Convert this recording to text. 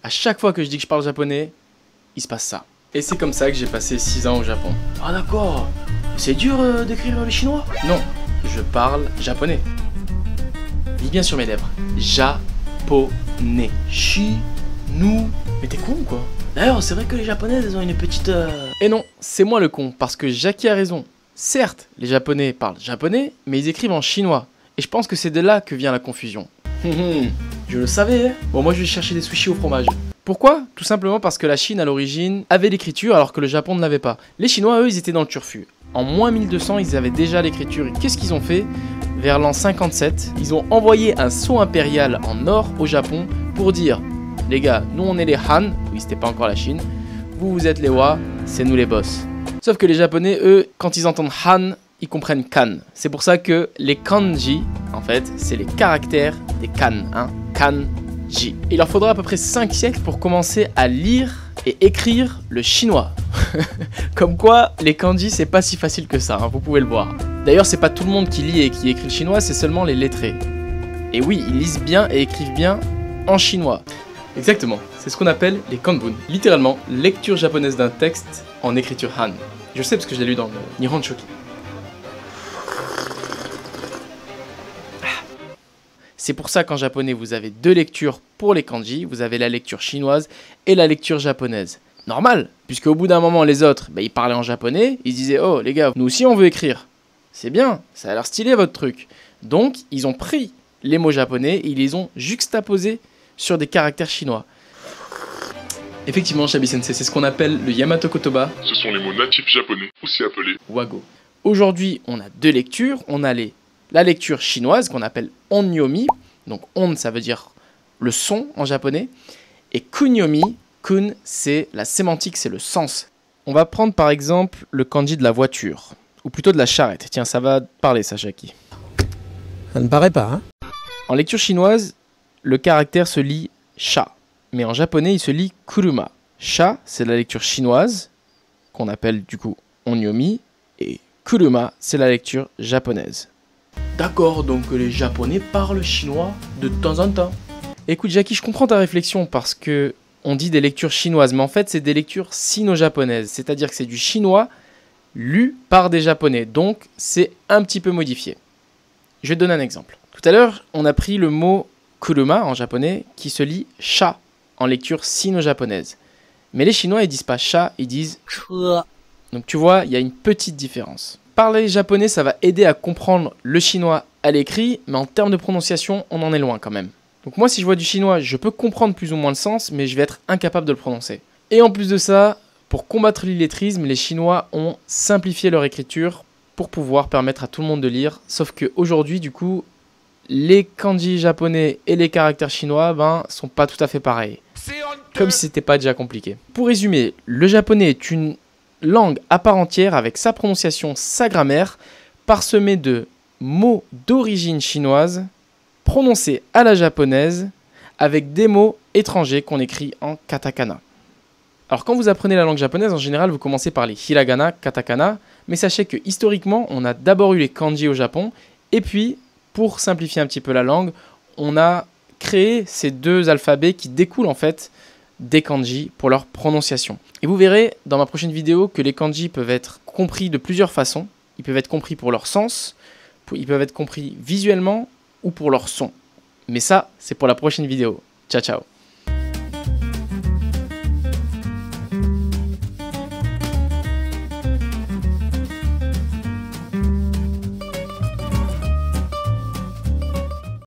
À chaque fois que je dis que je parle japonais, il se passe ça. Et c'est comme ça que j'ai passé 6 ans au Japon. Ah d'accord. C'est dur d'écrire le chinois? Non, je parle japonais. Lis bien sur mes lèvres. Japonais. Nous. Mais t'es con ou quoi? D'ailleurs, c'est vrai que les japonaises, elles ont une petite... Et non, c'est moi le con, parce que Jackie a raison. Certes, les japonais parlent japonais, mais ils écrivent en chinois. Et je pense que c'est de là que vient la confusion. Je le savais, hein. Bon, moi je vais chercher des sushis au fromage. Pourquoi? Tout simplement parce que la Chine à l'origine avait l'écriture alors que le Japon ne l'avait pas. Les Chinois, eux, ils étaient dans le turfu. En moins 1200, ils avaient déjà l'écriture. Et qu'est-ce qu'ils ont fait? Vers l'an 57, ils ont envoyé un sceau impérial en or au Japon pour dire: les gars, nous on est les Han, oui c'était pas encore la Chine, vous êtes les Wa, c'est nous les boss. Sauf que les Japonais, eux, quand ils entendent Han, ils comprennent kan. C'est pour ça que les kanji, en fait, c'est les caractères des kan, hein, kanji. Il leur faudra à peu près 5 siècles pour commencer à lire et écrire le chinois. Comme quoi, les kanji, c'est pas si facile que ça, hein, vous pouvez le voir. D'ailleurs, c'est pas tout le monde qui lit et qui écrit le chinois, c'est seulement les lettrés. Et oui, ils lisent bien et écrivent bien en chinois. Exactement, c'est ce qu'on appelle les kanbun. Littéralement, lecture japonaise d'un texte en écriture Han. Je sais parce que je l'ai lu dans le Nihon Shoki. C'est pour ça qu'en japonais, vous avez 2 lectures pour les kanji. Vous avez la lecture chinoise et la lecture japonaise. Normal, puisque au bout d'un moment, les autres, ils parlaient en japonais. Ils disaient: oh les gars, nous aussi on veut écrire. C'est bien, ça a l'air stylé votre truc. Donc, ils ont pris les mots japonais et ils les ont juxtaposés sur des caractères chinois. Effectivement, Shabi Sensei, c'est ce qu'on appelle le Yamato Kotoba. Ce sont les mots natifs japonais, aussi appelés Wago. Aujourd'hui, on a 2 lectures. On a la lecture chinoise qu'on appelle Onnyomi. Donc on, ça veut dire le son en japonais. Et Kunyomi, kun, c'est la sémantique, c'est le sens. On va prendre par exemple le kanji de la voiture. Ou plutôt de la charrette. Tiens, ça va te parler ça, Jackie. Ça ne paraît pas, hein. En lecture chinoise, le caractère se lit sha. Mais en japonais, il se lit kuruma. Sha, c'est la lecture chinoise, qu'on appelle du coup Onnyomi. Et kuruma, c'est la lecture japonaise. D'accord, donc les japonais parlent chinois de temps en temps. Écoute Jackie, je comprends ta réflexion parce que on dit des lectures chinoises, mais en fait c'est des lectures sino-japonaises. C'est-à-dire que c'est du chinois lu par des japonais. Donc c'est un petit peu modifié. Je vais te donner un exemple. Tout à l'heure, on a pris le mot kuruma en japonais qui se lit sha en lecture sino-japonaise. Mais les Chinois, ils disent pas sha, ils disent che. Donc tu vois, il y a une petite différence. Parler japonais, ça va aider à comprendre le chinois à l'écrit, mais en termes de prononciation, on en est loin quand même. Donc moi, si je vois du chinois, je peux comprendre plus ou moins le sens, mais je vais être incapable de le prononcer. Et en plus de ça, pour combattre l'illettrisme, les Chinois ont simplifié leur écriture pour pouvoir permettre à tout le monde de lire. Sauf qu'aujourd'hui, du coup, les kanji japonais et les caractères chinois, sont pas tout à fait pareils. Comme si c'était pas déjà compliqué. Pour résumer, le japonais est une langue à part entière avec sa prononciation, sa grammaire, parsemée de mots d'origine chinoise, prononcés à la japonaise, avec des mots étrangers qu'on écrit en katakana. Alors quand vous apprenez la langue japonaise, en général, vous commencez par les hiragana, katakana, mais sachez que historiquement, on a d'abord eu les kanji au Japon, et puis, pour simplifier un petit peu la langue, on a créé ces 2 alphabets qui découlent en fait des kanji pour leur prononciation. Et vous verrez dans ma prochaine vidéo que les kanji peuvent être compris de plusieurs façons. Ils peuvent être compris pour leur sens, ils peuvent être compris visuellement ou pour leur son. Mais ça, c'est pour la prochaine vidéo. Ciao, ciao.